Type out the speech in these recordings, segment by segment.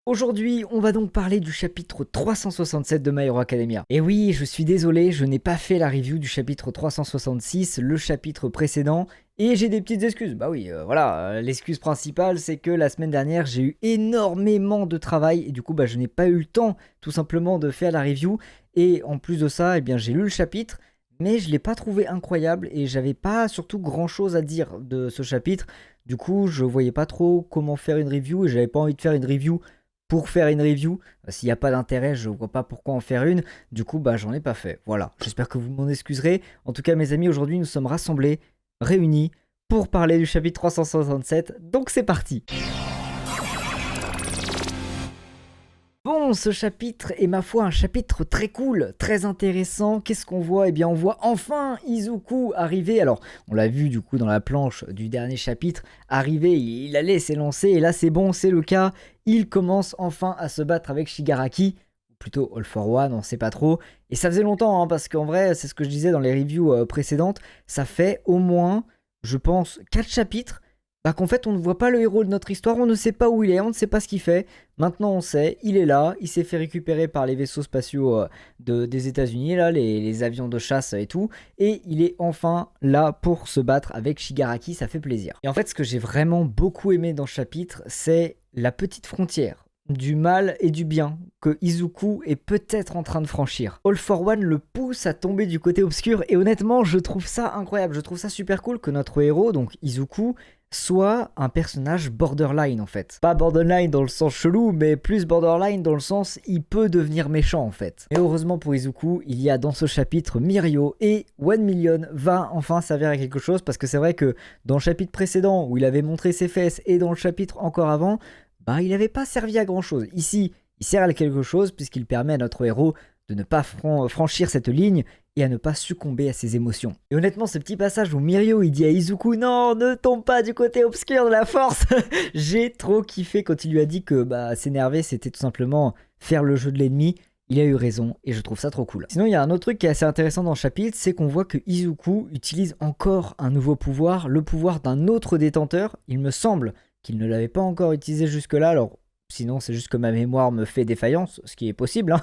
Aujourd'hui, on va donc parler du chapitre 367 de My Hero Academia. Et oui, je suis désolé, je n'ai pas fait la review du chapitre 366, le chapitre précédent, et j'ai des petites excuses. Bah oui, voilà, l'excuse principale, c'est que la semaine dernière, j'ai eu énormément de travail, et du coup, je n'ai pas eu le temps, tout simplement, de faire la review, et en plus de ça, j'ai lu le chapitre, mais je ne l'ai pas trouvé incroyable, et j'avais pas surtout grand chose à dire de ce chapitre. Du coup, je voyais pas trop comment faire une review, et j'avais pas envie de faire une review pour faire une review. S'il n'y a pas d'intérêt, je vois pas pourquoi en faire une. Du coup, j'en ai pas fait. Voilà, j'espère que vous m'en excuserez. En tout cas, mes amis, aujourd'hui, nous sommes rassemblés, réunis, pour parler du chapitre 367. Donc, c'est parti. Bon, ce chapitre est ma foi un chapitre très cool, très intéressant. Qu'est-ce qu'on voit? Eh bien, on voit enfin Izuku arriver. Alors, on l'a vu du coup dans la planche du dernier chapitre, arriver, il allait s'élancer, et là c'est bon, c'est le cas. Il commence enfin à se battre avec Shigaraki, ou plutôt All for One, on sait pas trop. Et ça faisait longtemps, parce qu'en vrai, c'est ce que je disais dans les reviews précédentes, ça fait au moins, je pense, 4 chapitres. Qu'en fait on ne voit pas le héros de notre histoire, on ne sait pas où il est, on ne sait pas ce qu'il fait. Maintenant on sait, il est là, il s'est fait récupérer par les vaisseaux spatiaux des États-Unis, là, les avions de chasse et tout, et il est enfin là pour se battre avec Shigaraki, ça fait plaisir. Et en fait ce que j'ai vraiment beaucoup aimé dans ce chapitre, c'est la petite frontière du mal et du bien que Izuku est peut-être en train de franchir. All for One le pousse à tomber du côté obscur, et honnêtement je trouve ça incroyable, je trouve ça super cool que notre héros, donc Izuku, soit un personnage borderline en fait. Pas borderline dans le sens chelou, mais plus borderline dans le sens il peut devenir méchant en fait. Et heureusement pour Izuku, il y a dans ce chapitre Mirio, et 1 Million va enfin servir à quelque chose, parce que c'est vrai que dans le chapitre précédent où il avait montré ses fesses, et dans le chapitre encore avant, il n'avait pas servi à grand chose. Ici, il sert à quelque chose puisqu'il permet à notre héros de ne pas franchir cette ligne et à ne pas succomber à ses émotions. Et honnêtement, ce petit passage où Mirio il dit à Izuku « Non, ne tombe pas du côté obscur de la force !» J'ai trop kiffé quand il lui a dit que s'énerver c'était tout simplement faire le jeu de l'ennemi. Il a eu raison et je trouve ça trop cool. Sinon, il y a un autre truc qui est assez intéressant dans le chapitre, c'est qu'on voit que Izuku utilise encore un nouveau pouvoir, le pouvoir d'un autre détenteur. Il me semble qu'il ne l'avait pas encore utilisé jusque-là, alors sinon c'est juste que ma mémoire me fait défaillance, ce qui est possible,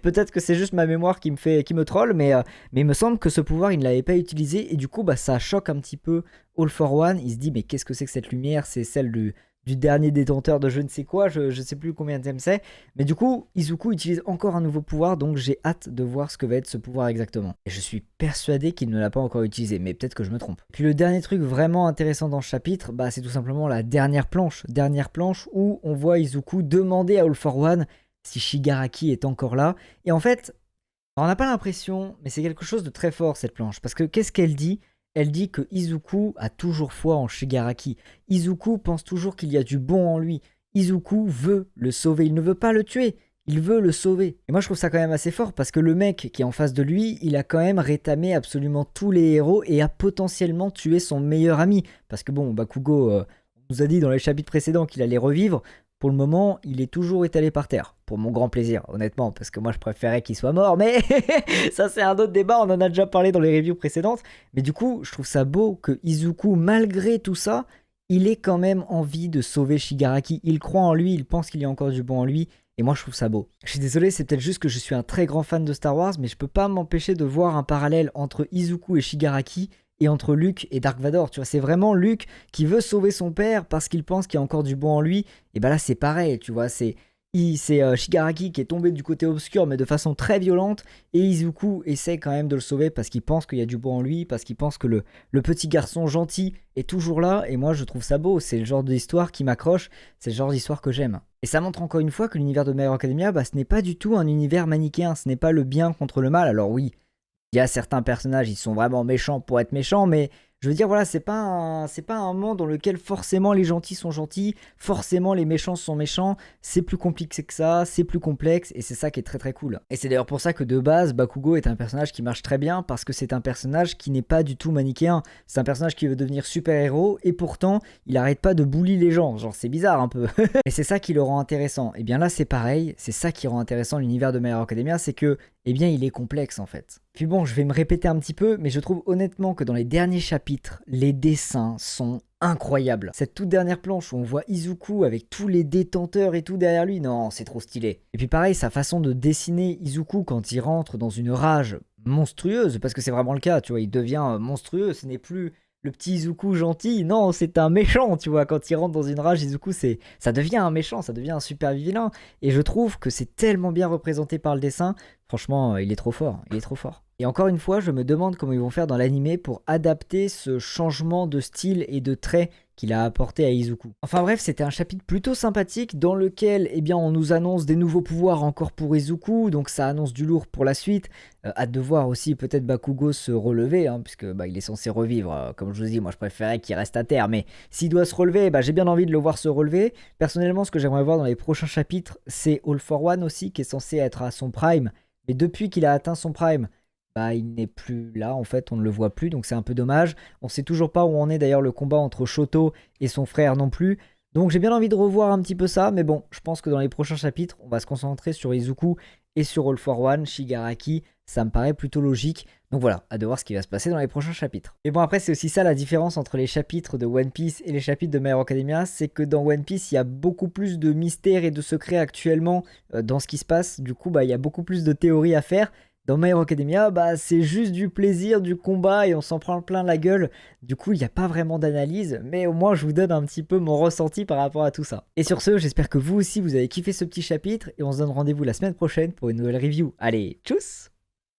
peut-être que c'est juste ma mémoire qui me troll, mais il me semble que ce pouvoir il ne l'avait pas utilisé, et du coup ça choque un petit peu All for One. Il se dit mais qu'est-ce que c'est que cette lumière? C'est celle du dernier détenteur de je ne sais quoi, je sais plus combien de thèmes c'est, mais du coup Izuku utilise encore un nouveau pouvoir, donc j'ai hâte de voir ce que va être ce pouvoir exactement. Et je suis persuadé qu'il ne l'a pas encore utilisé, mais peut-être que je me trompe. Puis le dernier truc vraiment intéressant dans ce chapitre, c'est tout simplement la dernière planche où on voit Izuku demander à All for One si Shigaraki est encore là, et en fait, on n'a pas l'impression, mais c'est quelque chose de très fort cette planche, parce que qu'est-ce qu'elle dit? Elle dit que Izuku a toujours foi en Shigaraki. Izuku pense toujours qu'il y a du bon en lui. Izuku veut le sauver. Il ne veut pas le tuer. Il veut le sauver. Et moi, je trouve ça quand même assez fort, parce que le mec qui est en face de lui, il a quand même rétamé absolument tous les héros et a potentiellement tué son meilleur ami. Parce que bon, Bakugo nous a dit dans les chapitres précédents qu'il allait revivre. Pour le moment, il est toujours étalé par terre. Pour mon grand plaisir, honnêtement, parce que moi je préférais qu'il soit mort, mais ça c'est un autre débat, on en a déjà parlé dans les reviews précédentes. Mais du coup, je trouve ça beau que Izuku, malgré tout ça, il ait quand même envie de sauver Shigaraki. Il croit en lui, il pense qu'il y a encore du bon en lui, et moi je trouve ça beau. Je suis désolé, c'est peut-être juste que je suis un très grand fan de Star Wars, mais je peux pas m'empêcher de voir un parallèle entre Izuku et Shigaraki, et entre Luke et Dark Vador, tu vois, c'est vraiment Luke qui veut sauver son père parce qu'il pense qu'il y a encore du bon en lui, et là c'est pareil, tu vois, c'est Shigaraki qui est tombé du côté obscur mais de façon très violente, et Izuku essaie quand même de le sauver parce qu'il pense qu'il y a du bon en lui, parce qu'il pense que le petit garçon gentil est toujours là, et moi je trouve ça beau, c'est le genre d'histoire qui m'accroche, c'est le genre d'histoire que j'aime. Et ça montre encore une fois que l'univers de My Hero Academia, ce n'est pas du tout un univers manichéen, ce n'est pas le bien contre le mal. Alors oui, il y a certains personnages, ils sont vraiment méchants pour être méchants, mais je veux dire, voilà, c'est pas un monde dans lequel forcément les gentils sont gentils, forcément les méchants sont méchants, c'est plus compliqué que ça, c'est plus complexe, et c'est ça qui est très très cool. Et c'est d'ailleurs pour ça que de base, Bakugo est un personnage qui marche très bien, parce que c'est un personnage qui n'est pas du tout manichéen, c'est un personnage qui veut devenir super-héros, et pourtant, il arrête pas de bully les gens, genre c'est bizarre un peu. Et c'est ça qui le rend intéressant. Et bien là c'est pareil, c'est ça qui rend intéressant l'univers de My Hero Academia, c'est que il est complexe en fait. Puis bon, je vais me répéter un petit peu, mais je trouve honnêtement que dans les derniers chapitres, les dessins sont incroyable. Cette toute dernière planche où on voit Izuku avec tous les détenteurs et tout derrière lui, non, c'est trop stylé. Et puis pareil, sa façon de dessiner Izuku quand il rentre dans une rage monstrueuse, parce que c'est vraiment le cas, tu vois, il devient monstrueux, ce n'est plus le petit Izuku gentil, non, c'est un méchant, tu vois, quand il rentre dans une rage, Izuku, ça devient un méchant, ça devient un super vilain, et je trouve que c'est tellement bien représenté par le dessin, franchement, il est trop fort, il est trop fort. Et encore une fois, je me demande comment ils vont faire dans l'animé pour adapter ce changement de style et de trait qu'il a apporté à Izuku. Enfin bref, c'était un chapitre plutôt sympathique dans lequel eh bien, on nous annonce des nouveaux pouvoirs encore pour Izuku, donc ça annonce du lourd pour la suite. Hâte de voir aussi peut-être Bakugo se relever, hein, puisque il est censé revivre. Comme je vous dis, moi je préférais qu'il reste à terre, mais s'il doit se relever, j'ai bien envie de le voir se relever. Personnellement, ce que j'aimerais voir dans les prochains chapitres, c'est All for One aussi, qui est censé être à son prime, mais depuis qu'il a atteint son prime, il n'est plus là, en fait, on ne le voit plus, donc c'est un peu dommage. On sait toujours pas où en est d'ailleurs le combat entre Shoto et son frère non plus. Donc j'ai bien envie de revoir un petit peu ça, mais bon, je pense que dans les prochains chapitres, on va se concentrer sur Izuku et sur All for One, Shigaraki, ça me paraît plutôt logique. Donc voilà, hâte de voir ce qui va se passer dans les prochains chapitres. Et bon, après, c'est aussi ça la différence entre les chapitres de One Piece et les chapitres de My Hero Academia, c'est que dans One Piece, il y a beaucoup plus de mystères et de secrets actuellement dans ce qui se passe. Du coup, il y a beaucoup plus de théories à faire. Dans My Hero Academia, c'est juste du plaisir, du combat et on s'en prend plein la gueule. Du coup, il n'y a pas vraiment d'analyse, mais au moins je vous donne un petit peu mon ressenti par rapport à tout ça. Et sur ce, j'espère que vous aussi vous avez kiffé ce petit chapitre et on se donne rendez-vous la semaine prochaine pour une nouvelle review. Allez, tchuss!